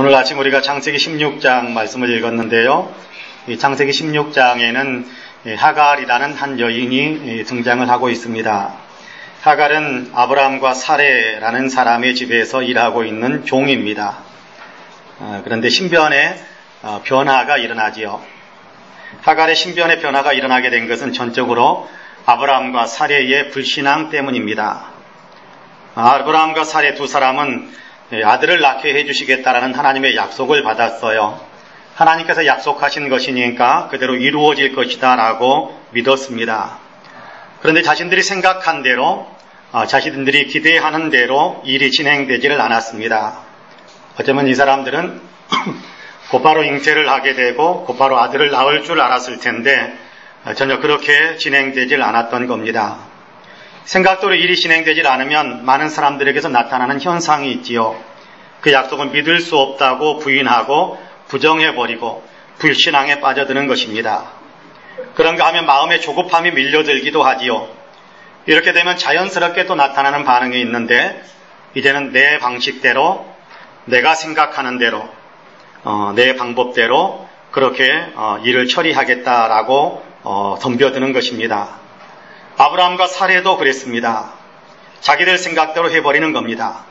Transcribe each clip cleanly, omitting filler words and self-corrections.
오늘 아침 우리가 창세기 16장 말씀을 읽었는데요. 이 창세기 16장에는 하갈이라는 한 여인이 등장을 하고 있습니다. 하갈은 아브라함과 사레라는 사람의 집에서 일하고 있는 종입니다. 그런데 신변에 변화가 일어나지요. 하갈의 신변의 변화가 일어나게 된 것은 전적으로 아브라함과 사레의 불신앙 때문입니다. 아브라함과 사레 두 사람은 아들을 낳게 해주시겠다라는 하나님의 약속을 받았어요. 하나님께서 약속하신 것이니까 그대로 이루어질 것이다 라고 믿었습니다. 그런데 자신들이 생각한 대로, 자신들이 기대하는 대로 일이 진행되지를 않았습니다. 어쩌면 이 사람들은 곧바로 잉태를 하게 되고 곧바로 아들을 낳을 줄 알았을 텐데 전혀 그렇게 진행되질 않았던 겁니다. 생각대로 일이 진행되질 않으면 많은 사람들에게서 나타나는 현상이 있지요. 그 약속은 믿을 수 없다고 부인하고 부정해버리고 불신앙에 빠져드는 것입니다. 그런가 하면 마음의 조급함이 밀려들기도 하지요. 이렇게 되면 자연스럽게 또 나타나는 반응이 있는데 이제는 내 방식대로, 내가 생각하는 대로, 내 방법대로 그렇게 일을 처리하겠다라고 덤벼드는 것입니다. 아브라함과 사레도 그랬습니다. 자기들 생각대로 해버리는 겁니다.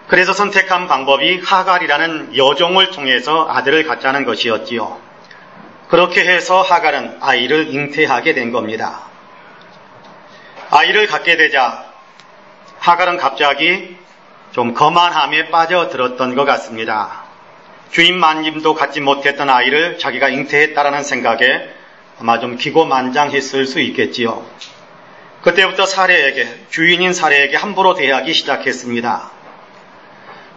그래서 선택한 방법이 하갈이라는 여종을 통해서 아들을 갖자는 것이었지요. 그렇게 해서 하갈은 아이를 잉태하게 된 겁니다. 아이를 갖게 되자 하갈은 갑자기 좀 거만함에 빠져들었던 것 같습니다. 주인 마님도 갖지 못했던 아이를 자기가 잉태했다라는 생각에 아마 좀 기고만장했을 수 있겠지요. 그때부터 주인인 사레에게 함부로 대하기 시작했습니다.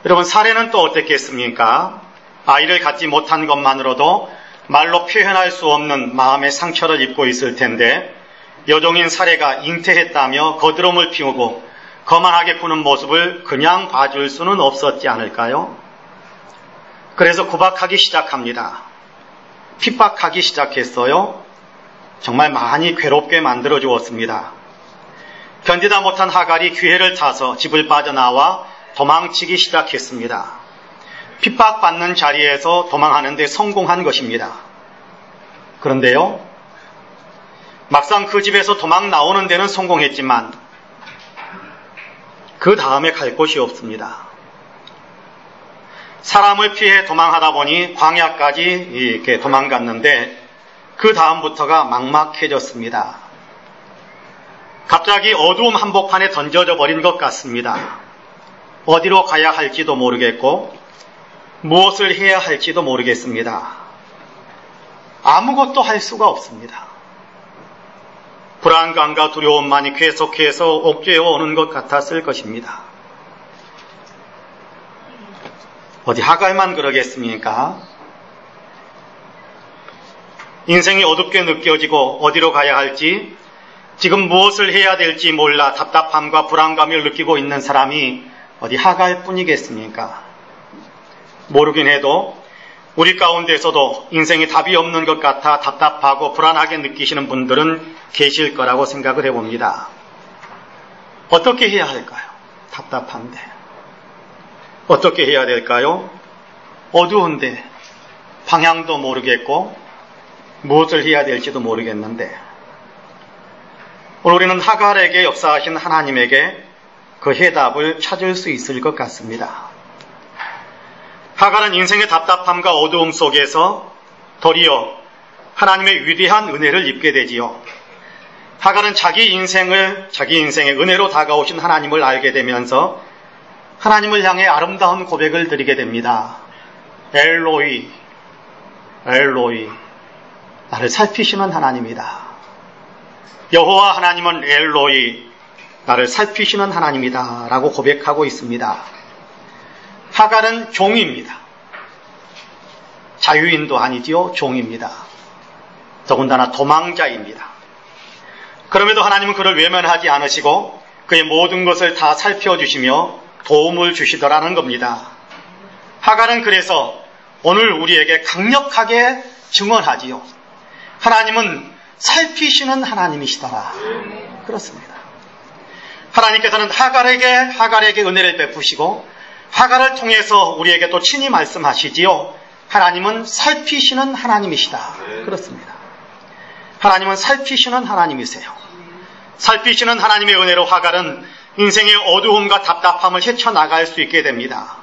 여러분, 사레는 또 어땠겠습니까? 아이를 갖지 못한 것만으로도 말로 표현할 수 없는 마음의 상처를 입고 있을 텐데 여종인 사레가 잉태했다며 거드름을 피우고 거만하게 구는 모습을 그냥 봐줄 수는 없었지 않을까요? 그래서 구박하기 시작합니다. 핍박하기 시작했어요. 정말 많이 괴롭게 만들어 주었습니다. 견디다 못한 하갈이 기회를 타서 집을 빠져나와 도망치기 시작했습니다. 핍박받는 자리에서 도망하는 데 성공한 것입니다. 그런데요, 막상 그 집에서 도망 나오는 데는 성공했지만 그 다음에 갈 곳이 없습니다. 사람을 피해 도망하다 보니 광야까지 이렇게 도망갔는데 그 다음부터가 막막해졌습니다. 갑자기 어두움 한복판에 던져져 버린 것 같습니다. 어디로 가야 할지도 모르겠고 무엇을 해야 할지도 모르겠습니다. 아무것도 할 수가 없습니다. 불안감과 두려움만이 계속해서 옥죄어 오는 것 같았을 것입니다. 어디 하갈만 그러겠습니까? 인생이 어둡게 느껴지고 어디로 가야 할지, 지금 무엇을 해야 될지 몰라 답답함과 불안감을 느끼고 있는 사람이 어디 하갈뿐이겠습니까? 모르긴 해도 우리 가운데서도 인생에 답이 없는 것 같아 답답하고 불안하게 느끼시는 분들은 계실 거라고 생각을 해봅니다. 어떻게 해야 할까요? 답답한데. 어떻게 해야 될까요? 어두운데 방향도 모르겠고 무엇을 해야 될지도 모르겠는데 오늘 우리는 하갈에게 역사하신 하나님에게 그 해답을 찾을 수 있을 것 같습니다. 하갈은 인생의 답답함과 어두움 속에서 도리어 하나님의 위대한 은혜를 입게 되지요. 하갈은 자기 인생의 은혜로 다가오신 하나님을 알게 되면서 하나님을 향해 아름다운 고백을 드리게 됩니다. 엘로이, 엘로이, 나를 살피시는 하나님이다. 여호와 하나님은 엘로이, 나를 살피시는 하나님이다 라고 고백하고 있습니다. 하갈은 종입니다. 자유인도 아니지요. 종입니다. 더군다나 도망자입니다. 그럼에도 하나님은 그를 외면하지 않으시고 그의 모든 것을 다 살펴주시며 도움을 주시더라는 겁니다. 하갈은 그래서 오늘 우리에게 강력하게 증언하지요. 하나님은 살피시는 하나님이시더라. 그렇습니다. 하나님께서는 하갈에게 은혜를 베푸시고 하갈을 통해서 우리에게 또 친히 말씀하시지요. 하나님은 살피시는 하나님이시다. 그렇습니다. 하나님은 살피시는 하나님이세요. 살피시는 하나님의 은혜로 하갈은 인생의 어두움과 답답함을 헤쳐나갈 수 있게 됩니다.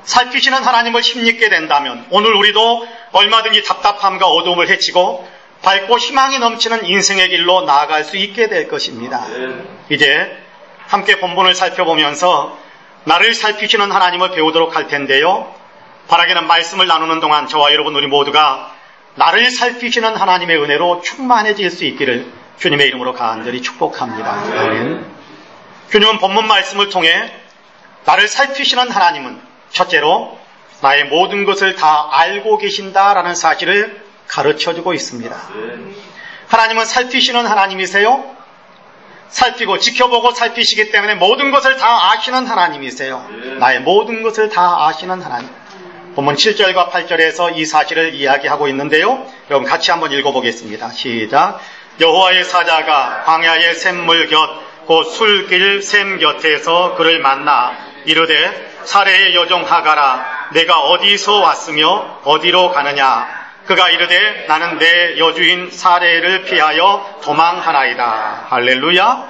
살피시는 하나님을 힘입게 된다면 오늘 우리도 얼마든지 답답함과 어두움을 헤치고 밝고 희망이 넘치는 인생의 길로 나아갈 수 있게 될 것입니다. 이제 함께 본문을 살펴보면서 나를 살피시는 하나님을 배우도록 할 텐데요. 바라기는 말씀을 나누는 동안 저와 여러분 우리 모두가 나를 살피시는 하나님의 은혜로 충만해질 수 있기를 주님의 이름으로 간절히 축복합니다. 아멘. 주님은 본문 말씀을 통해 나를 살피시는 하나님은 첫째로 나의 모든 것을 다 알고 계신다라는 사실을 가르쳐주고 있습니다. 하나님은 살피시는 하나님이세요. 살피고 지켜보고 살피시기 때문에 모든 것을 다 아시는 하나님이세요. 나의 모든 것을 다 아시는 하나님. 본문 7절과 8절에서 이 사실을 이야기하고 있는데요. 여러분 같이 한번 읽어보겠습니다. 시작. 여호와의 사자가 광야의 샘물 곁 곧 술길 샘 곁에서 그를 만나 이르되 사레의 여종 하갈아 내가 어디서 왔으며 어디로 가느냐. 그가 이르되 나는 내 여주인 사레를 피하여 도망하나이다. 할렐루야.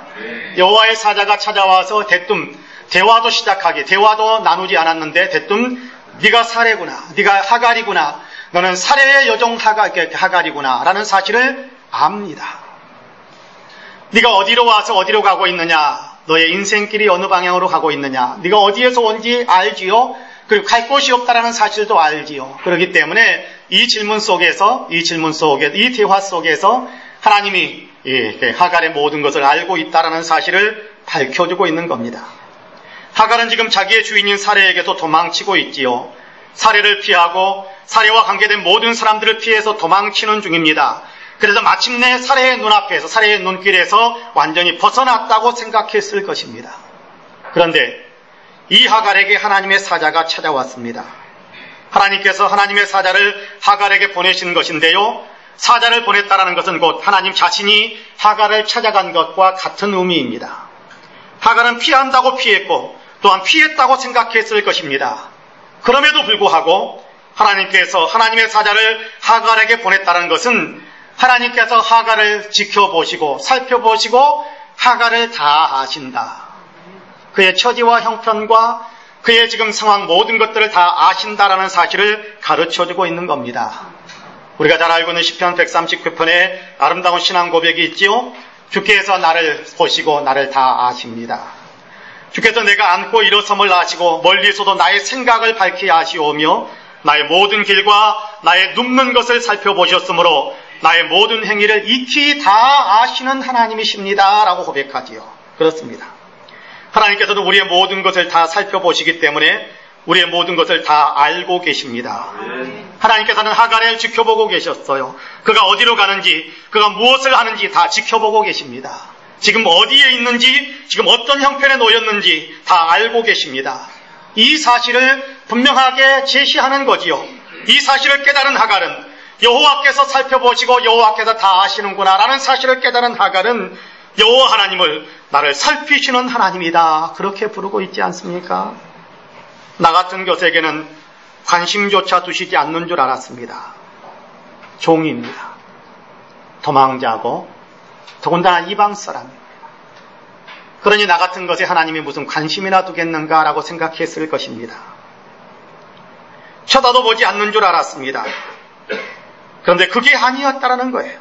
여호와의 사자가 찾아와서 대뜸 대화도 시작하기, 대화도 나누지 않았는데 대뜸 네가 사레구나, 네가 하갈이구나, 너는 사레의 여종 하갈이구나 라는 사실을 압니다. 네가 어디로 와서 어디로 가고 있느냐, 너의 인생길이 어느 방향으로 가고 있느냐, 네가 어디에서 온지 알지요. 그리고 갈 곳이 없다라는 사실도 알지요. 그렇기 때문에 이 대화 속에서 하나님이 하갈의 모든 것을 알고 있다라는 사실을 밝혀주고 있는 겁니다. 하갈은 지금 자기의 주인인 사레에게서 도망치고 있지요. 사레를 피하고 사레와 관계된 모든 사람들을 피해서 도망치는 중입니다. 그래서 마침내 사레의 눈앞에서, 사레의 눈길에서 완전히 벗어났다고 생각했을 것입니다. 그런데 이 하갈에게 하나님의 사자가 찾아왔습니다. 하나님께서 하나님의 사자를 하갈에게 보내신 것인데요. 사자를 보냈다라는 것은 곧 하나님 자신이 하갈을 찾아간 것과 같은 의미입니다. 하갈은 피한다고 피했고 또한 피했다고 생각했을 것입니다. 그럼에도 불구하고 하나님께서 하나님의 사자를 하갈에게 보냈다는 것은 하나님께서 하갈을 지켜보시고 살펴보시고 하갈을 다 아신다. 그의 처지와 형편과 그의 지금 상황 모든 것들을 다 아신다라는 사실을 가르쳐주고 있는 겁니다. 우리가 잘 알고 있는 시편 139편에 아름다운 신앙 고백이 있지요. 주께서 나를 보시고 나를 다 아십니다. 주께서 내가 앉고 일어섬을 아시고 멀리서도 나의 생각을 밝히 아시오며 나의 모든 길과 나의 눕는 것을 살펴보셨으므로 나의 모든 행위를 익히 다 아시는 하나님이십니다 라고 고백하지요. 그렇습니다. 하나님께서도 우리의 모든 것을 다 살펴보시기 때문에 우리의 모든 것을 다 알고 계십니다. 하나님께서는 하갈을 지켜보고 계셨어요. 그가 어디로 가는지, 그가 무엇을 하는지 다 지켜보고 계십니다. 지금 어디에 있는지, 지금 어떤 형편에 놓였는지 다 알고 계십니다. 이 사실을 분명하게 제시하는 거지요. 이 사실을 깨달은 하갈은 여호와께서 살펴보시고 여호와께서 다 아시는구나 라는 사실을 깨달은 하갈은 여호와 하나님을 나를 살피시는 하나님이다 그렇게 부르고 있지 않습니까? 나 같은 것에게는 관심조차 두시지 않는 줄 알았습니다. 종입니다. 도망자고 더군다나 이방 사람입니다. 그러니 나 같은 것에 하나님이 무슨 관심이나 두겠는가라고 생각했을 것입니다. 쳐다도 보지 않는 줄 알았습니다. 그런데 그게 아니었다라는 거예요.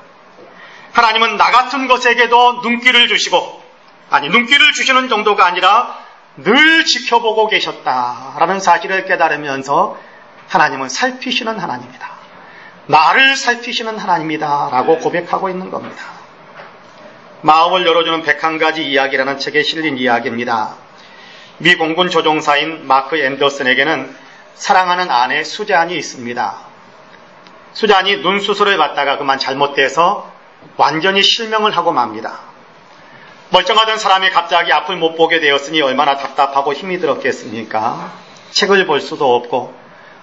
하나님은 나 같은 것에게도 눈길을 주시고, 눈길을 주시는 정도가 아니라 늘 지켜보고 계셨다라는 사실을 깨달으면서 하나님은 살피시는 하나님이다. 나를 살피시는 하나님이다 라고 고백하고 있는 겁니다. 마음을 열어주는 101가지 이야기라는 책에 실린 이야기입니다. 미 공군 조종사인 마크 앤더슨에게는 사랑하는 아내 수잔이 있습니다. 수잔이 눈 수술을 받다가 그만 잘못돼서 완전히 실명을 하고 맙니다. 멀쩡하던 사람이 갑자기 앞을 못 보게 되었으니 얼마나 답답하고 힘이 들었겠습니까? 책을 볼 수도 없고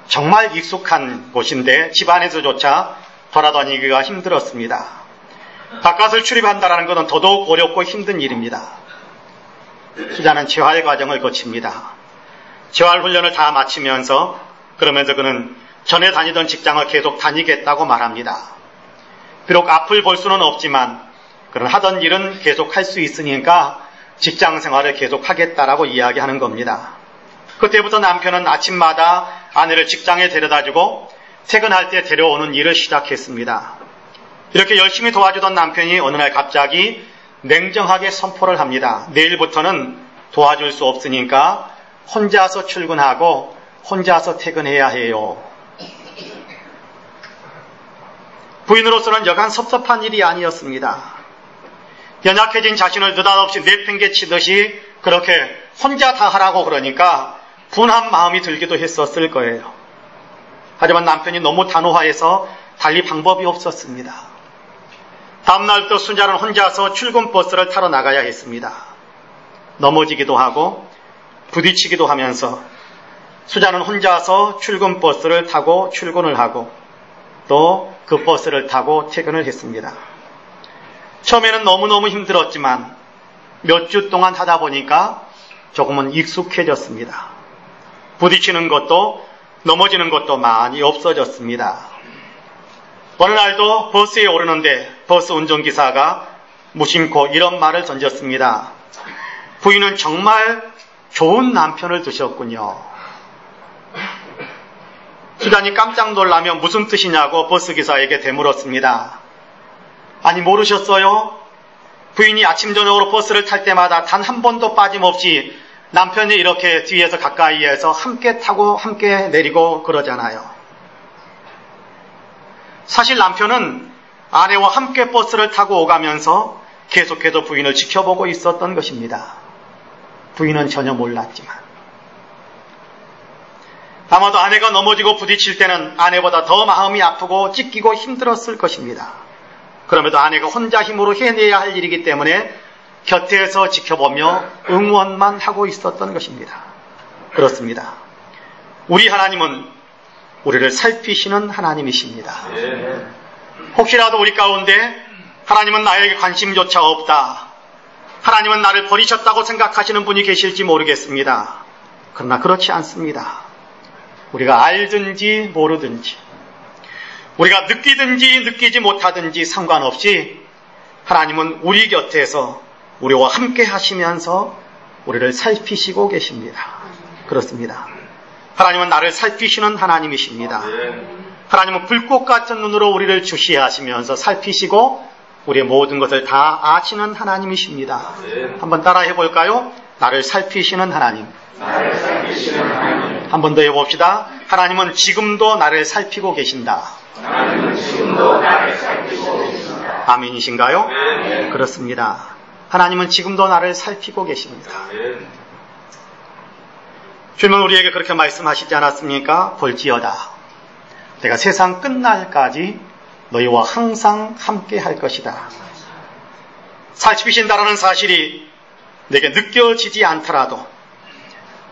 정말 익숙한 곳인데 집안에서조차 돌아다니기가 힘들었습니다. 바깥을 출입한다는 것은 더더욱 어렵고 힘든 일입니다. 수잔은 재활 과정을 거칩니다. 재활훈련을 다 마치면서 그러면서 그는 전에 다니던 직장을 계속 다니겠다고 말합니다. 비록 앞을 볼 수는 없지만 그는 하던 일은 계속 할 수 있으니까 직장 생활을 계속 하겠다라고 이야기하는 겁니다. 그때부터 남편은 아침마다 아내를 직장에 데려다주고 퇴근할 때 데려오는 일을 시작했습니다. 이렇게 열심히 도와주던 남편이 어느 날 갑자기 냉정하게 선포를 합니다. 내일부터는 도와줄 수 없으니까 혼자서 출근하고 혼자서 퇴근해야 해요. 부인으로서는 여간 섭섭한 일이 아니었습니다. 연약해진 자신을 느닷없이 내팽개치듯이 그렇게 혼자 다 하라고 그러니까 분한 마음이 들기도 했었을 거예요. 하지만 남편이 너무 단호해서 달리 방법이 없었습니다. 다음날부터 순자는 혼자서 출근 버스를 타러 나가야 했습니다. 넘어지기도 하고 부딪히기도 하면서 수자는 혼자서 출근 버스를 타고 출근을 하고 또 그 버스를 타고 퇴근을 했습니다. 처음에는 너무너무 힘들었지만 몇 주 동안 하다 보니까 조금은 익숙해졌습니다. 부딪히는 것도 넘어지는 것도 많이 없어졌습니다. 어느 날도 버스에 오르는데 버스 운전기사가 무심코 이런 말을 던졌습니다. 부인은 정말 좋은 남편을 두셨군요. 수잔이 깜짝 놀라며 무슨 뜻이냐고 버스기사에게 되물었습니다. 아니 모르셨어요? 부인이 아침 저녁으로 버스를 탈 때마다 단 한 번도 빠짐없이 남편이 이렇게 뒤에서 가까이에서 함께 타고 함께 내리고 그러잖아요. 사실 남편은 아내와 함께 버스를 타고 오가면서 계속해서 부인을 지켜보고 있었던 것입니다. 부인은 전혀 몰랐지만 아마도 아내가 넘어지고 부딪힐 때는 아내보다 더 마음이 아프고 찢기고 힘들었을 것입니다. 그럼에도 아내가 혼자 힘으로 해내야 할 일이기 때문에 곁에서 지켜보며 응원만 하고 있었던 것입니다. 그렇습니다. 우리 하나님은 우리를 살피시는 하나님이십니다. 혹시라도 우리 가운데 하나님은 나에게 관심조차 없다, 하나님은 나를 버리셨다고 생각하시는 분이 계실지 모르겠습니다. 그러나 그렇지 않습니다. 우리가 알든지 모르든지, 우리가 느끼든지 느끼지 못하든지 상관없이 하나님은 우리 곁에서 우리와 함께 하시면서 우리를 살피시고 계십니다. 그렇습니다. 하나님은 나를 살피시는 하나님이십니다. 하나님은 불꽃 같은 눈으로 우리를 주시하시면서 살피시고 우리의 모든 것을 다 아시는 하나님이십니다. 한번 따라 해볼까요? 나를 살피시는 하나님. 한 번 더 해봅시다. 하나님은 지금도 나를 살피고 계신다. 아멘이신가요? 그렇습니다. 하나님은 지금도 나를 살피고 계십니다. 주님은 우리에게 그렇게 말씀하시지 않았습니까? 볼지어다, 내가 세상 끝날까지 너희와 항상 함께 할 것이다. 살피신다라는 사실이 내게 느껴지지 않더라도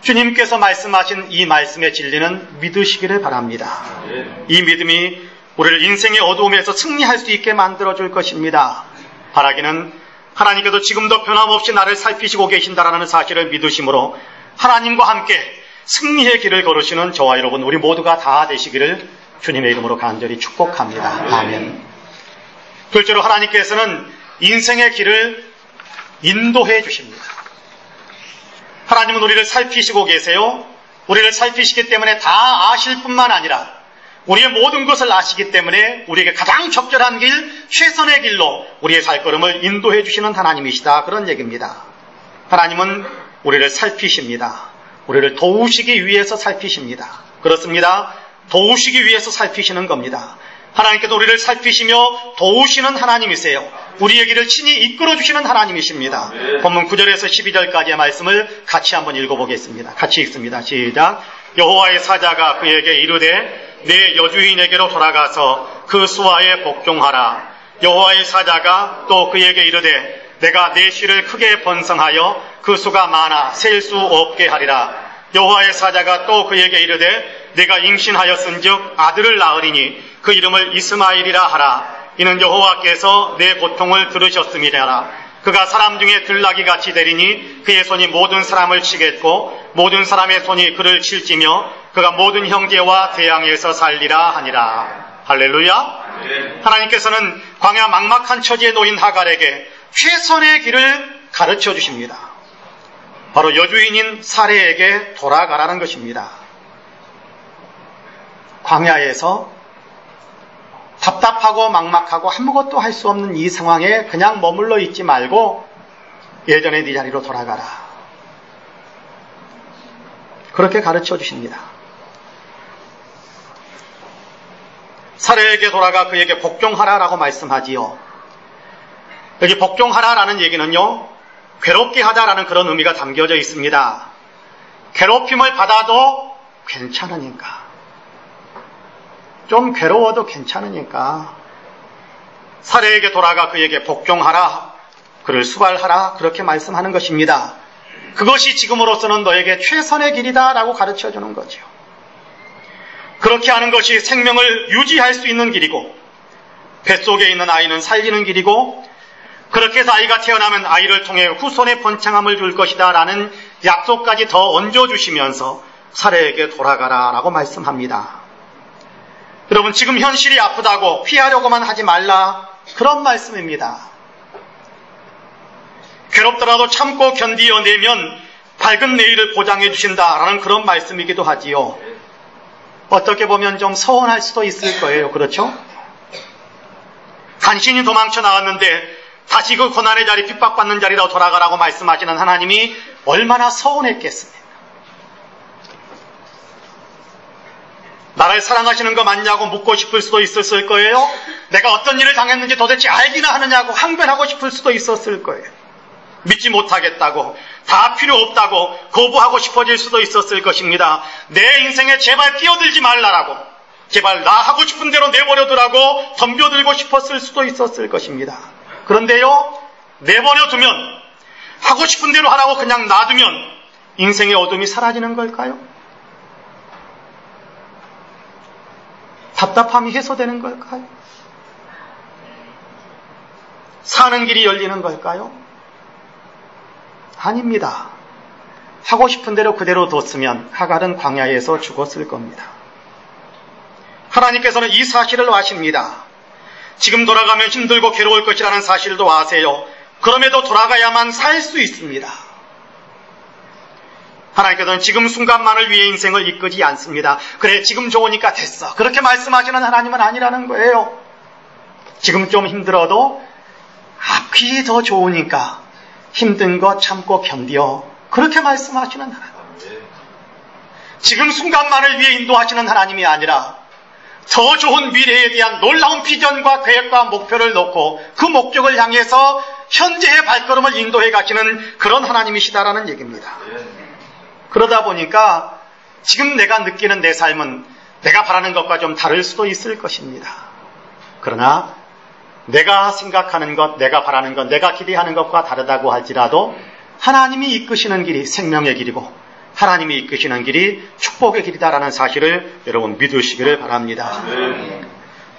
주님께서 말씀하신 이 말씀의 진리는 믿으시기를 바랍니다. 이 믿음이 우리를 인생의 어두움에서 승리할 수 있게 만들어줄 것입니다. 바라기는 하나님께서 지금도 변함없이 나를 살피시고 계신다라는 사실을 믿으심으로 하나님과 함께 승리의 길을 걸으시는 저와 여러분 우리 모두가 다 되시기를 주님의 이름으로 간절히 축복합니다. 아멘. 둘째로 하나님께서는 인생의 길을 인도해 주십니다. 하나님은 우리를 살피시고 계세요. 우리를 살피시기 때문에 다 아실 뿐만 아니라 우리의 모든 것을 아시기 때문에 우리에게 가장 적절한 길, 최선의 길로 우리의 살걸음을 인도해 주시는 하나님이시다, 그런 얘기입니다. 하나님은 우리를 살피십니다. 우리를 도우시기 위해서 살피십니다. 그렇습니다. 도우시기 위해서 살피시는 겁니다. 하나님께서 우리를 살피시며 도우시는 하나님이세요. 우리의 길을 친히 이끌어주시는 하나님이십니다. 본문 9절에서 12절까지의 말씀을 같이 한번 읽어보겠습니다. 같이 읽습니다. 시작. 여호와의 사자가 그에게 이르되 내 여주인에게로 돌아가서 그 수하에 복종하라. 여호와의 사자가 또 그에게 이르되 내가 내 씨를 크게 번성하여 그 수가 많아 셀 수 없게 하리라. 여호와의 사자가 또 그에게 이르되 내가 임신하였은즉 아들을 낳으리니 그 이름을 이스마엘이라 하라. 이는 여호와께서 내 고통을 들으셨음이라. 그가 사람 중에 들나귀 같이 되리니 그의 손이 모든 사람을 치겠고 모든 사람의 손이 그를 칠지며 그가 모든 형제와 대항해서 살리라 하니라. 할렐루야. 네. 하나님께서는 광야 막막한 처지에 놓인 하갈에게 최선의 길을 가르쳐 주십니다. 바로 여주인인 사레에게 돌아가라는 것입니다. 광야에서 답답하고 막막하고 아무것도 할 수 없는 이 상황에 그냥 머물러 있지 말고 예전의 네 자리로 돌아가라. 그렇게 가르쳐 주십니다. 사레에게 돌아가 그에게 복종하라라고 말씀하지요. 여기 복종하라라는 얘기는요, 괴롭게 하다라는 그런 의미가 담겨져 있습니다. 괴롭힘을 받아도 괜찮으니까. 좀 괴로워도 괜찮으니까 사레에게 돌아가 그에게 복종하라, 그를 수발하라, 그렇게 말씀하는 것입니다. 그것이 지금으로서는 너에게 최선의 길이다 라고 가르쳐주는 거죠. 그렇게 하는 것이 생명을 유지할 수 있는 길이고 뱃속에 있는 아이는 살리는 길이고 그렇게 해서 아이가 태어나면 아이를 통해 후손의 번창함을 줄 것이다 라는 약속까지 더 얹어주시면서 사레에게 돌아가라 라고 말씀합니다. 여러분, 지금 현실이 아프다고 피하려고만 하지 말라, 그런 말씀입니다. 괴롭더라도 참고 견디어내면 밝은 내일을 보장해 주신다라는 그런 말씀이기도 하지요. 어떻게 보면 좀 서운할 수도 있을 거예요. 그렇죠? 간신히 도망쳐 나왔는데 다시 그 고난의 자리, 핍박받는 자리로 돌아가라고 말씀하시는 하나님이 얼마나 서운했겠습니까? 나를 사랑하시는 거 맞냐고 묻고 싶을 수도 있었을 거예요. 내가 어떤 일을 당했는지 도대체 알기나 하느냐고 항변하고 싶을 수도 있었을 거예요. 믿지 못하겠다고, 다 필요 없다고 거부하고 싶어질 수도 있었을 것입니다. 내 인생에 제발 끼어들지 말라라고, 제발 나 하고 싶은 대로 내버려두라고 덤벼들고 싶었을 수도 있었을 것입니다. 그런데요, 내버려두면, 하고 싶은 대로 하라고 그냥 놔두면 인생의 어둠이 사라지는 걸까요? 답답함이 해소되는 걸까요? 사는 길이 열리는 걸까요? 아닙니다. 하고 싶은 대로 그대로 뒀으면 하갈은 광야에서 죽었을 겁니다. 하나님께서는 이 사실을 아십니다. 지금 돌아가면 힘들고 괴로울 것이라는 사실도 아세요. 그럼에도 돌아가야만 살 수 있습니다. 하나님께서는 지금 순간만을 위해 인생을 이끄지 않습니다. 그래, 지금 좋으니까 됐어, 그렇게 말씀하시는 하나님은 아니라는 거예요. 지금 좀 힘들어도 앞이 더 좋으니까 힘든 거 참고 견뎌, 그렇게 말씀하시는 하나님. 지금 순간만을 위해 인도하시는 하나님이 아니라 더 좋은 미래에 대한 놀라운 비전과 계획과 목표를 놓고 그 목적을 향해서 현재의 발걸음을 인도해 가시는 그런 하나님이시다라는 얘기입니다. 그러다 보니까 지금 내가 느끼는 내 삶은 내가 바라는 것과 좀 다를 수도 있을 것입니다. 그러나 내가 생각하는 것, 내가 바라는 것, 내가 기대하는 것과 다르다고 할지라도 하나님이 이끄시는 길이 생명의 길이고 하나님이 이끄시는 길이 축복의 길이다라는 사실을 여러분 믿으시기를 바랍니다.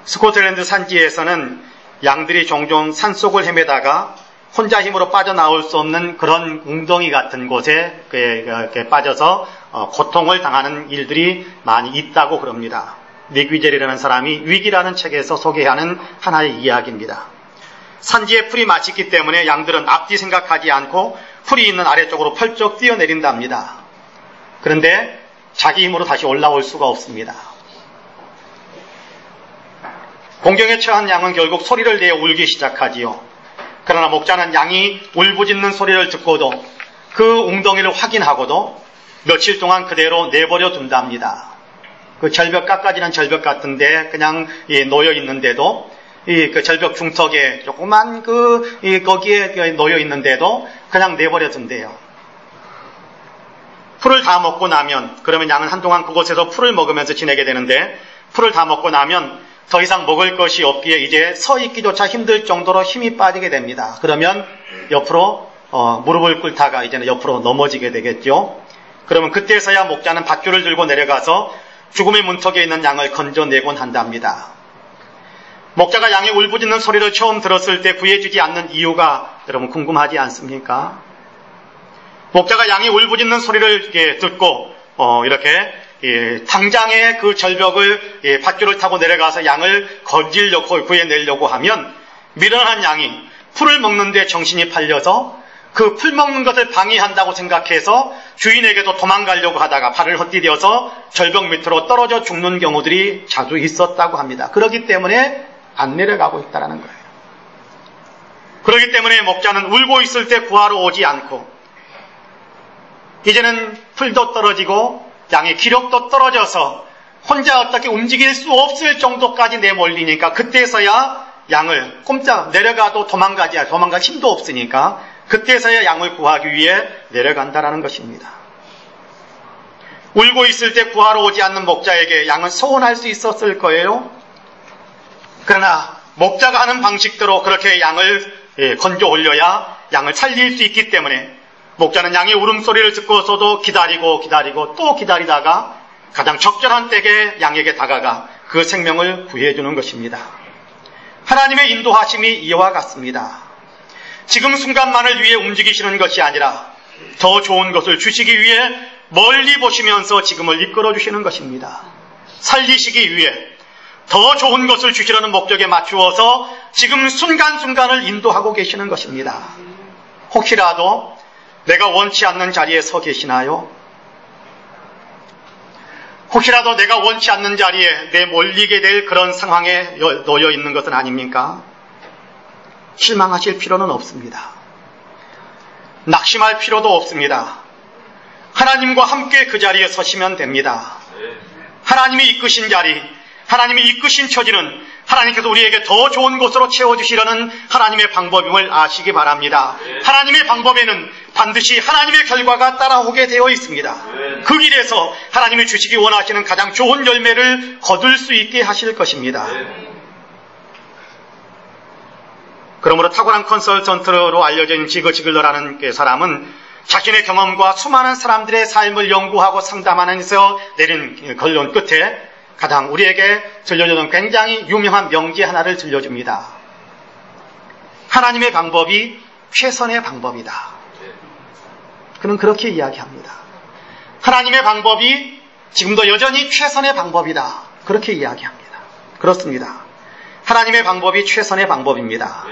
스코틀랜드 산지에서는 양들이 종종 산속을 헤매다가 혼자 힘으로 빠져나올 수 없는 그런 웅덩이 같은 곳에 이렇게 빠져서 고통을 당하는 일들이 많이 있다고 그럽니다. 닉 위젤이라는 사람이 위기라는 책에서 소개하는 하나의 이야기입니다. 산지에 풀이 마치 있기 때문에 양들은 앞뒤 생각하지 않고 풀이 있는 아래쪽으로 펄쩍 뛰어내린답니다. 그런데 자기 힘으로 다시 올라올 수가 없습니다. 공경에 처한 양은 결국 소리를 내어 울기 시작하지요. 그러나 목자는 양이 울부짖는 소리를 듣고도 그 웅덩이를 확인하고도 며칠 동안 그대로 내버려 둔답니다. 그 절벽 깎아지는 절벽 같은데 그냥 놓여 있는데도 그 절벽 중턱에 조그만 거기에 놓여 있는데도 그냥 내버려 둔대요. 풀을 다 먹고 나면, 그러면 양은 한동안 그곳에서 풀을 먹으면서 지내게 되는데 풀을 다 먹고 나면 더 이상 먹을 것이 없기에 이제 서 있기조차 힘들 정도로 힘이 빠지게 됩니다. 그러면 옆으로 무릎을 꿇다가 이제는 옆으로 넘어지게 되겠죠. 그러면 그때서야 목자는 밧줄을 들고 내려가서 죽음의 문턱에 있는 양을 건져내곤 한답니다. 목자가 양의 울부짖는 소리를 처음 들었을 때 구해주지 않는 이유가 여러분 궁금하지 않습니까? 목자가 양이 울부짖는 소리를 듣고 이렇게 당장에 그 절벽을 밧줄을 타고 내려가서 양을 건지려고 구해내려고 하면 미련한 양이 풀을 먹는데 정신이 팔려서 그 풀 먹는 것을 방해한다고 생각해서 주인에게도 도망가려고 하다가 발을 헛디뎌서 절벽 밑으로 떨어져 죽는 경우들이 자주 있었다고 합니다. 그렇기 때문에 안 내려가고 있다는 거예요. 그렇기 때문에 목자는 울고 있을 때 구하러 오지 않고 이제는 풀도 떨어지고 양의 기력도 떨어져서 혼자 어떻게 움직일 수 없을 정도까지 내몰리니까 그때서야 양을 꼼짝 내려가도 도망갈 힘도 없으니까 그때서야 양을 구하기 위해 내려간다라는 것입니다. 울고 있을 때 구하러 오지 않는 목자에게 양은 소원할 수 있었을 거예요. 그러나 목자가 하는 방식대로 그렇게 양을 건져 올려야 양을 살릴 수 있기 때문에 목자는 양의 울음소리를 듣고서도 기다리고 또 기다리다가 가장 적절한 때에 양에게 다가가 그 생명을 구해주는 것입니다. 하나님의 인도하심이 이와 같습니다. 지금 순간만을 위해 움직이시는 것이 아니라 더 좋은 것을 주시기 위해 멀리 보시면서 지금을 이끌어 주시는 것입니다. 살리시기 위해 더 좋은 것을 주시려는 목적에 맞추어서 지금 순간순간을 인도하고 계시는 것입니다. 혹시라도 내가 원치 않는 자리에 서 계시나요? 혹시라도 내가 원치 않는 자리에 내몰리게 될 그런 상황에 놓여 있는 것은 아닙니까? 실망하실 필요는 없습니다. 낙심할 필요도 없습니다. 하나님과 함께 그 자리에 서시면 됩니다. 하나님이 이끄신 자리, 하나님이 이끄신 처지는 하나님께서 우리에게 더 좋은 곳으로 채워주시려는 하나님의 방법임을 아시기 바랍니다. 하나님의 방법에는 반드시 하나님의 결과가 따라오게 되어 있습니다. 그 길에서 하나님이 주시기 원하시는 가장 좋은 열매를 거둘 수 있게 하실 것입니다. 그러므로 탁월한 컨설턴트로 알려진 지거 지글러라는 사람은 자신의 경험과 수많은 사람들의 삶을 연구하고 상담하면서 내린 결론 끝에 가장 우리에게 들려주는 굉장히 유명한 명제 하나를 들려줍니다. 하나님의 방법이 최선의 방법이다. 그는 그렇게 이야기합니다. 하나님의 방법이 지금도 여전히 최선의 방법이다. 그렇게 이야기합니다. 그렇습니다. 하나님의 방법이 최선의 방법입니다.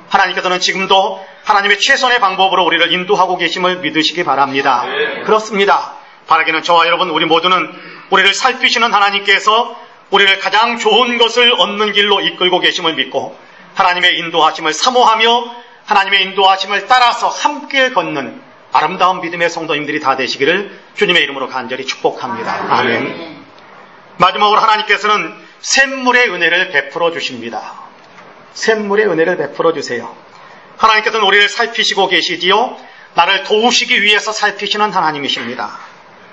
하나님께서는 지금도 하나님의 최선의 방법으로 우리를 인도하고 계심을 믿으시기 바랍니다. 그렇습니다. 바라기는 저와 여러분 우리 모두는 우리를 살피시는 하나님께서 우리를 가장 좋은 것을 얻는 길로 이끌고 계심을 믿고 하나님의 인도하심을 사모하며 하나님의 인도하심을 따라서 함께 걷는 아름다운 믿음의 성도님들이 다 되시기를 주님의 이름으로 간절히 축복합니다. 아멘. 마지막으로 하나님께서는 샘물의 은혜를 베풀어 주십니다. 샘물의 은혜를 베풀어 주세요. 하나님께서는 우리를 살피시고 계시지요. 나를 도우시기 위해서 살피시는 하나님이십니다.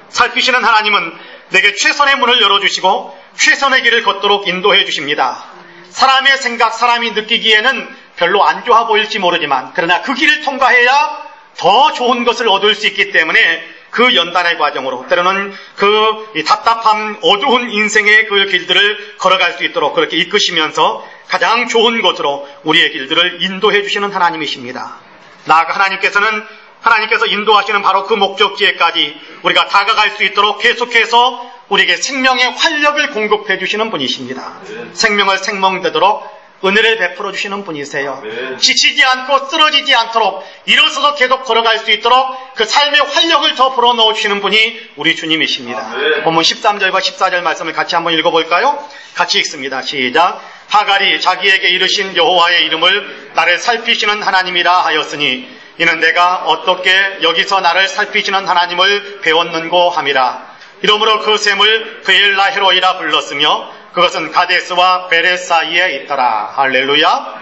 살피시는 하나님은 내게 최선의 문을 열어주시고 최선의 길을 걷도록 인도해 주십니다. 사람의 생각, 사람이 느끼기에는 별로 안 좋아 보일지 모르지만 그러나 그 길을 통과해야 더 좋은 것을 얻을 수 있기 때문에 그 연단의 과정으로 때로는 그 답답한 어두운 인생의 그 길들을 걸어갈 수 있도록 그렇게 이끄시면서 가장 좋은 곳으로 우리의 길들을 인도해 주시는 하나님이십니다. 나아가 하나님께서 인도하시는 바로 그 목적지에까지 우리가 다가갈 수 있도록 계속해서 우리에게 생명의 활력을 공급해 주시는 분이십니다. 생명을 생명되도록 은혜를 베풀어 주시는 분이세요. 지치지 않고 쓰러지지 않도록 일어서서 계속 걸어갈 수 있도록 그 삶의 활력을 더 불어넣어 주시는 분이 우리 주님이십니다. 본문 13절과 14절 말씀을 같이 한번 읽어볼까요? 같이 읽습니다. 시작. 하갈이 자기에게 이르신 여호와의 이름을 나를 살피시는 하나님이라 하였으니 이는 내가 어떻게 여기서 나를 살피시는 하나님을 배웠는고 함이라. 이러므로 그 샘을 브엘라헤로이라 불렀으며 그것은 가데스와 베레스 사이에 있더라. 할렐루야.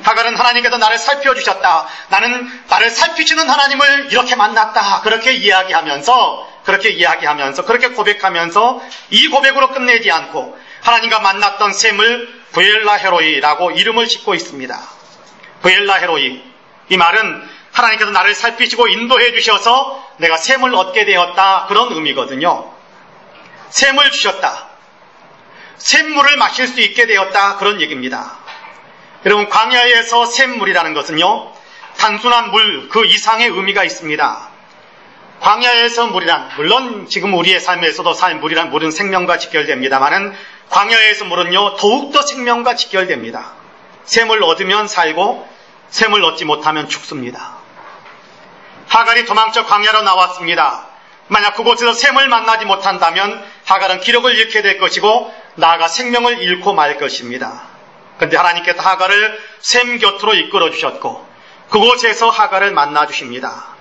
하갈은 하나님께서 나를 살펴주셨다. 나는 나를 살피시는 하나님을 이렇게 만났다. 그렇게 이야기하면서 그렇게 고백하면서 이 고백으로 끝내지 않고 하나님과 만났던 샘을 브엘라헤로이라고 이름을 짓고 있습니다. 브엘라헤로이. 이 말은 하나님께서 나를 살피시고 인도해 주셔서 내가 샘을 얻게 되었다. 그런 의미거든요. 샘을 주셨다. 샘물을 마실 수 있게 되었다. 그런 얘기입니다. 여러분 광야에서 샘물이라는 것은요. 단순한 물 그 이상의 의미가 있습니다. 광야에서 물이란, 물론 지금 우리의 삶에서도 물은 생명과 직결됩니다만은 광야에서 물은요 더욱더 생명과 직결됩니다. 샘을 얻으면 살고 샘을 얻지 못하면 죽습니다. 하갈이 도망쳐 광야로 나왔습니다. 만약 그곳에서 샘을 만나지 못한다면 하갈은 기력을 잃게 될 것이고 나아가 생명을 잃고 말 것입니다. 그런데 하나님께서 하갈을 샘 곁으로 이끌어 주셨고 그곳에서 하갈을 만나 주십니다.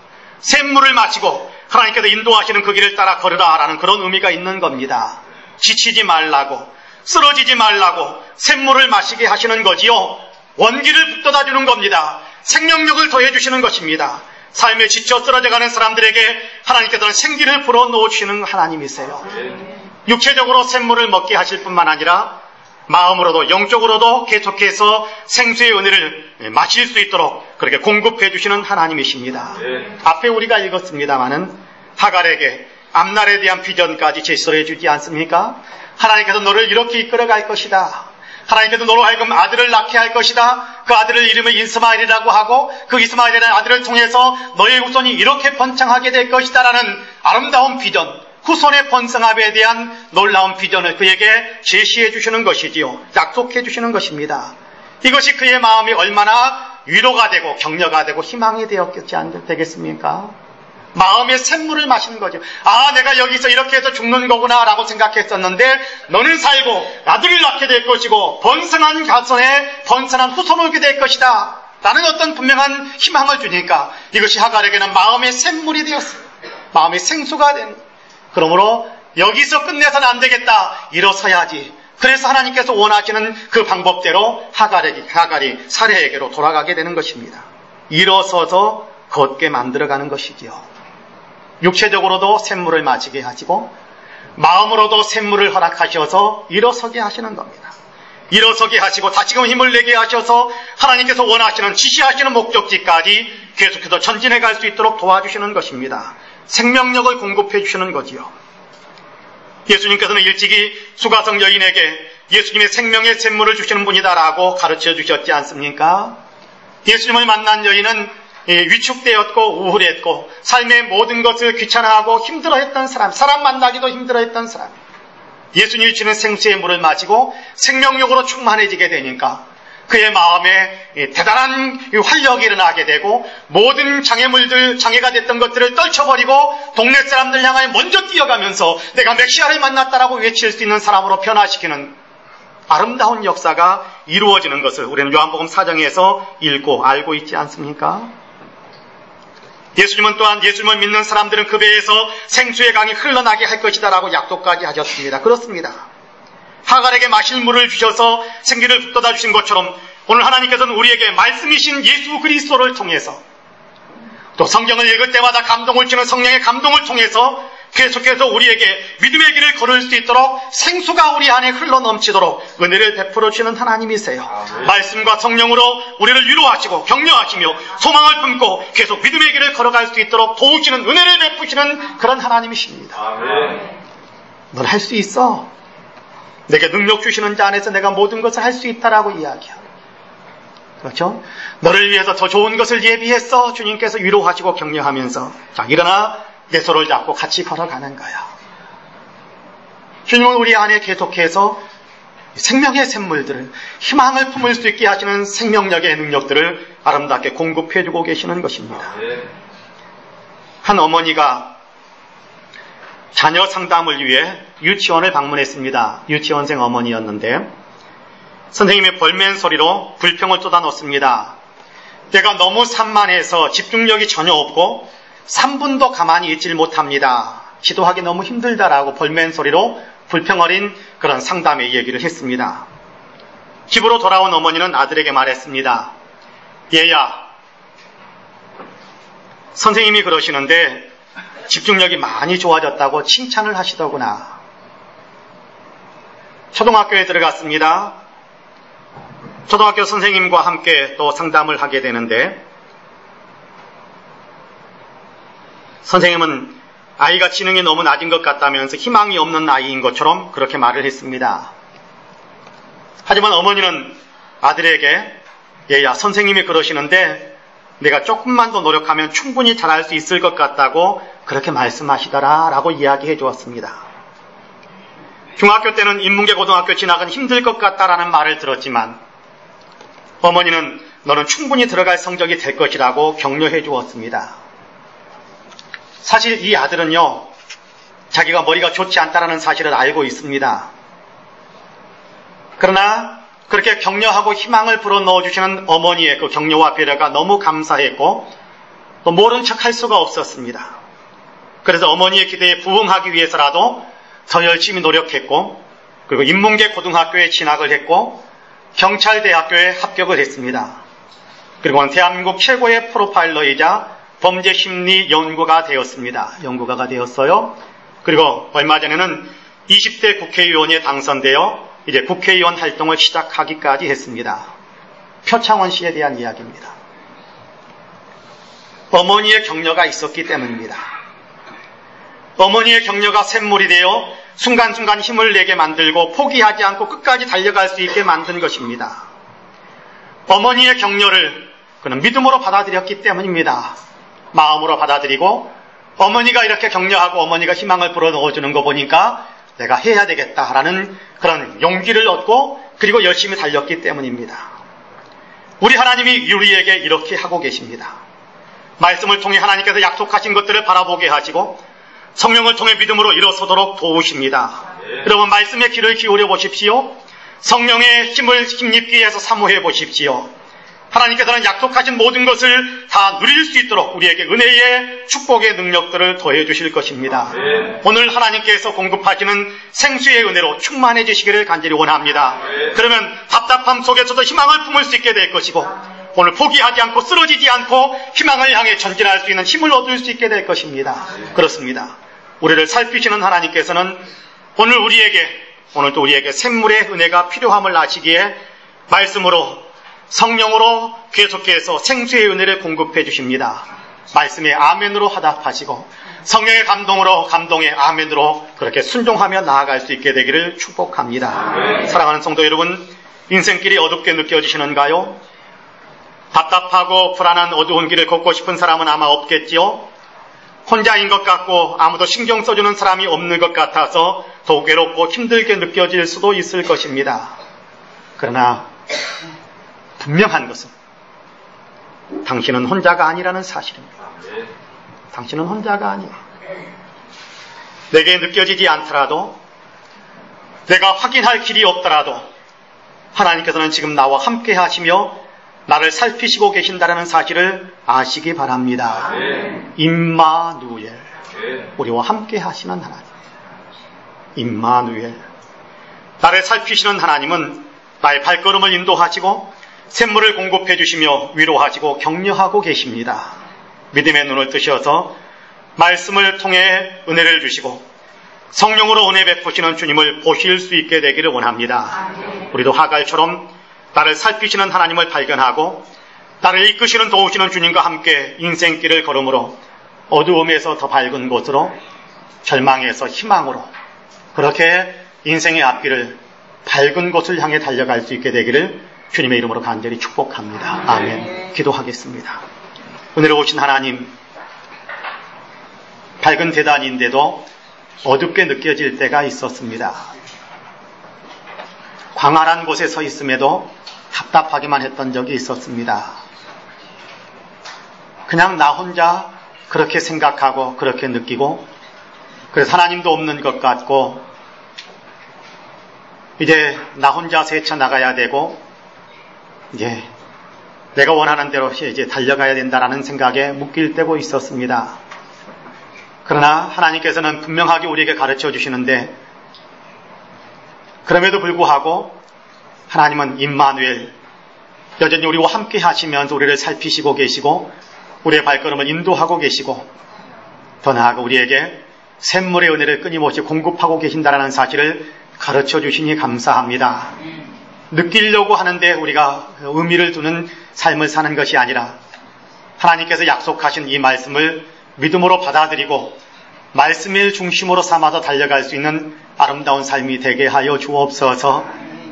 샘물을 마시고 하나님께서 인도하시는 그 길을 따라 걸으라 라는 그런 의미가 있는 겁니다. 지치지 말라고, 쓰러지지 말라고 샘물을 마시게 하시는 거지요. 원기를 북돋아 주는 겁니다. 생명력을 더해 주시는 것입니다. 삶에 지쳐 쓰러져가는 사람들에게 하나님께서는 생기를 불어넣으시는 하나님이세요. 육체적으로 샘물을 먹게 하실 뿐만 아니라 마음으로도 영적으로도 계속해서 생수의 은혜를 마실 수 있도록 그렇게 공급해 주시는 하나님이십니다. 앞에 우리가 읽었습니다마는 하갈에게 앞날에 대한 비전까지 제시해 주지 않습니까? 하나님께서 너를 이렇게 이끌어갈 것이다. 하나님께서 너로 하여금 아들을 낳게 할 것이다. 그 아들을 이름을 이스마엘이라고 하고 그 이스마엘이라는 아들을 통해서 너의 후손이 이렇게 번창하게 될 것이다 라는 아름다운 비전, 후손의 번성함에 대한 놀라운 비전을 그에게 제시해 주시는 것이지요. 약속해 주시는 것입니다. 이것이 그의 마음이 얼마나 위로가 되고 격려가 되고 희망이 되었겠지 않겠습니까? 마음의 샘물을 마시는 거죠. 아, 내가 여기서 이렇게 해서 죽는 거구나 라고 생각했었는데 너는 살고 아들을 낳게 될 것이고 번성한 자손에 번성한 후손을 오게 될 것이다 라는 어떤 분명한 희망을 주니까 이것이 하갈에게는 마음의 샘물이 되었어요. 마음의 생수가 된. 그러므로 여기서 끝내서는 안 되겠다. 일어서야지. 그래서 하나님께서 원하시는 그 방법대로 하갈이 사레에게로 돌아가게 되는 것입니다. 일어서서 걷게 만들어가는 것이지요. 육체적으로도 샘물을 마시게 하시고 마음으로도 샘물을 허락하셔서 일어서게 하시는 겁니다. 일어서게 하시고 다시금 힘을 내게 하셔서 하나님께서 원하시는 지시하시는 목적지까지 계속해서 전진해 갈 수 있도록 도와주시는 것입니다. 생명력을 공급해 주시는 거지요. 예수님께서는 일찍이 수가성 여인에게 예수님의 생명의 샘물을 주시는 분이다라고 가르쳐 주셨지 않습니까? 예수님을 만난 여인은 위축되었고 우울했고 삶의 모든 것을 귀찮아하고 힘들어했던 사람 만나기도 힘들어했던 사람. 예수님이 주는 생수의 물을 마시고 생명력으로 충만해지게 되니까 그의 마음에 대단한 활력이 일어나게 되고 모든 장애가 됐던 것들을 떨쳐버리고 동네 사람들 향하여 먼저 뛰어가면서 내가 메시아를 만났다라고 외칠 수 있는 사람으로 변화시키는 아름다운 역사가 이루어지는 것을 우리는 요한복음 4장에서 읽고 알고 있지 않습니까? 예수님은 또한 예수님을 믿는 사람들은 그 배에서 생수의 강이 흘러나게 할 것이다 라고 약속까지 하셨습니다. 그렇습니다. 하갈에게 마실 물을 주셔서 생기를 북돋아 주신 것처럼 오늘 하나님께서는 우리에게 말씀이신 예수 그리스도를 통해서 또 성경을 읽을 때마다 감동을 주는 성령의 감동을 통해서 계속해서 우리에게 믿음의 길을 걸을 수 있도록 생수가 우리 안에 흘러넘치도록 은혜를 베풀어 주시는 하나님이세요. 아멘. 말씀과 성령으로 우리를 위로하시고 격려하시며 소망을 품고 계속 믿음의 길을 걸어갈 수 있도록 도우시는 은혜를 베푸시는 그런 하나님이십니다. 넌 할 수 있어. 내게 능력 주시는 자 안에서 내가 모든 것을 할 수 있다라고 이야기하고, 그렇죠? 너를 위해서 더 좋은 것을 예비했어. 주님께서 위로하시고 격려하면서 자, 일어나 내 손을 잡고 같이 걸어가는 거야. 주님은 우리 안에 계속해서 생명의 샘물들을, 희망을 품을 수 있게 하시는 생명력의 능력들을 아름답게 공급해주고 계시는 것입니다. 한 어머니가 자녀 상담을 위해 유치원을 방문했습니다. 유치원생 어머니였는데 선생님이 볼멘 소리로 불평을 쏟아놓습니다. 내가 너무 산만해서 집중력이 전혀 없고 3분도 가만히 있질 못합니다. 기도하기 너무 힘들다라고 볼멘 소리로 불평 어린 그런 상담의 얘기를 했습니다. 집으로 돌아온 어머니는 아들에게 말했습니다. 얘야, 선생님이 그러시는데 집중력이 많이 좋아졌다고 칭찬을 하시더구나. 초등학교에 들어갔습니다. 초등학교 선생님과 함께 또 상담을 하게 되는데 선생님은 아이가 지능이 너무 낮은 것 같다면서 희망이 없는 아이인 것처럼 그렇게 말을 했습니다. 하지만 어머니는 아들에게 얘야, 선생님이 그러시는데 내가 조금만 더 노력하면 충분히 잘할 수 있을 것 같다고 그렇게 말씀하시더라 라고 이야기해 주었습니다. 중학교 때는 인문계 고등학교 진학은 힘들 것 같다라는 말을 들었지만 어머니는 너는 충분히 들어갈 성적이 될 것이라고 격려해 주었습니다. 사실 이 아들은요, 자기가 머리가 좋지 않다라는 사실을 알고 있습니다. 그러나 그렇게 격려하고 희망을 불어넣어 주시는 어머니의 그 격려와 배려가 너무 감사했고 또 모른 척 할 수가 없었습니다. 그래서 어머니의 기대에 부응하기 위해서라도 더 열심히 노력했고 그리고 인문계 고등학교에 진학을 했고 경찰대학교에 합격을 했습니다. 그리고는 대한민국 최고의 프로파일러이자 범죄심리 연구가가 되었어요. 그리고 얼마 전에는 20대 국회의원에 당선되어 이제 국회의원 활동을 시작하기까지 했습니다. 표창원 씨에 대한 이야기입니다. 어머니의 격려가 있었기 때문입니다. 어머니의 격려가 샘물이 되어 순간순간 힘을 내게 만들고 포기하지 않고 끝까지 달려갈 수 있게 만든 것입니다. 어머니의 격려를 그는 믿음으로 받아들였기 때문입니다. 마음으로 받아들이고 어머니가 이렇게 격려하고 어머니가 희망을 불어넣어주는 거 보니까 내가 해야 되겠다라는 그런 용기를 얻고 그리고 열심히 달렸기 때문입니다. 우리 하나님이 우리에게 이렇게 하고 계십니다. 말씀을 통해 하나님께서 약속하신 것들을 바라보게 하시고 성령을 통해 믿음으로 일어서도록 도우십니다. 여러분 말씀의 귀를 기울여 보십시오. 성령의 힘을 힘입기 위해서 사모해 보십시오. 하나님께서는 약속하신 모든 것을 다 누릴 수 있도록 우리에게 은혜의 축복의 능력들을 더해 주실 것입니다. 오늘 하나님께서 공급하시는 생수의 은혜로 충만해 주시기를 간절히 원합니다. 그러면 답답함 속에서도 희망을 품을 수 있게 될 것이고 오늘 포기하지 않고 쓰러지지 않고 희망을 향해 전진할 수 있는 힘을 얻을 수 있게 될 것입니다. 그렇습니다. 우리를 살피시는 하나님께서는 오늘도 우리에게 샘물의 은혜가 필요함을 아시기에 말씀으로 성령으로 계속해서 생수의 은혜를 공급해 주십니다. 말씀에 아멘으로 화답하시고 성령의 감동에 아멘으로 그렇게 순종하며 나아갈 수 있게 되기를 축복합니다. 사랑하는 성도 여러분, 인생길이 어둡게 느껴지시는가요? 답답하고 불안한 어두운 길을 걷고 싶은 사람은 아마 없겠지요. 혼자인 것 같고 아무도 신경 써주는 사람이 없는 것 같아서 더욱 외롭고 힘들게 느껴질 수도 있을 것입니다. 그러나 분명한 것은 당신은 혼자가 아니라는 사실입니다. 당신은 혼자가 아니에요. 내게 느껴지지 않더라도 내가 확인할 길이 없더라도 하나님께서는 지금 나와 함께 하시며 나를 살피시고 계신다는 사실을 아시기 바랍니다. 임마누엘, 우리와 함께 하시는 하나님. 임마누엘, 나를 살피시는 하나님은 나의 발걸음을 인도하시고 샘물을 공급해 주시며 위로하시고 격려하고 계십니다. 믿음의 눈을 뜨셔서 말씀을 통해 은혜를 주시고 성령으로 은혜 베푸시는 주님을 보실 수 있게 되기를 원합니다. 우리도 하갈처럼 나를 살피시는 하나님을 발견하고 나를 이끄시는 도우시는 주님과 함께 인생길을 걸음으로 어두움에서 더 밝은 곳으로 절망에서 희망으로 그렇게 인생의 앞길을 밝은 곳을 향해 달려갈 수 있게 되기를 주님의 이름으로 간절히 축복합니다. 아멘. 기도하겠습니다. 오늘 오신 하나님, 밝은 대단인데도 어둡게 느껴질 때가 있었습니다. 광활한 곳에 서 있음에도 답답하기만 했던 적이 있었습니다. 그냥 나 혼자 그렇게 생각하고 그렇게 느끼고 그래서 하나님도 없는 것 같고 이제 나 혼자서 헤쳐나가야 되고 이제 내가 원하는 대로 이제 달려가야 된다라는 생각에 묶일 때고 있었습니다. 그러나 하나님께서는 분명하게 우리에게 가르쳐 주시는데 그럼에도 불구하고 하나님은 임마누엘, 여전히 우리와 함께 하시면서 우리를 살피시고 계시고 우리의 발걸음을 인도하고 계시고 더 나아가 우리에게 샘물의 은혜를 끊임없이 공급하고 계신다는 사실을 가르쳐 주시니 감사합니다. 느끼려고 하는데 우리가 의미를 두는 삶을 사는 것이 아니라 하나님께서 약속하신 이 말씀을 믿음으로 받아들이고 말씀을 중심으로 삼아서 달려갈 수 있는 아름다운 삶이 되게 하여 주옵소서.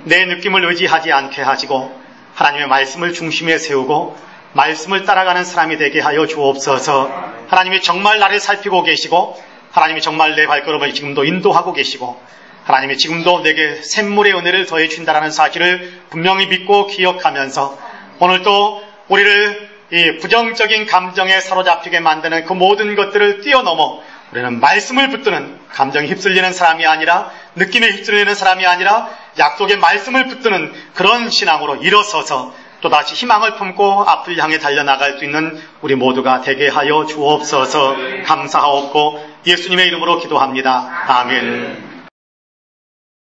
내 느낌을 의지하지 않게 하시고 하나님의 말씀을 중심에 세우고 말씀을 따라가는 사람이 되게 하여 주옵소서. 하나님이 정말 나를 살피고 계시고 하나님이 정말 내 발걸음을 지금도 인도하고 계시고 하나님이 지금도 내게 샘물의 은혜를 더해 준다라는 사실을 분명히 믿고 기억하면서 오늘도 우리를 이 부정적인 감정에 사로잡히게 만드는 그 모든 것들을 뛰어넘어 우리는 말씀을 붙드는, 감정에 휩쓸리는 사람이 아니라, 느낌에 휩쓸리는 사람이 아니라 약속의 말씀을 붙드는 그런 신앙으로 일어서서 또다시 희망을 품고 앞을 향해 달려나갈 수 있는 우리 모두가 되게 하여 주옵소서. 감사하옵고 예수님의 이름으로 기도합니다. 아멘.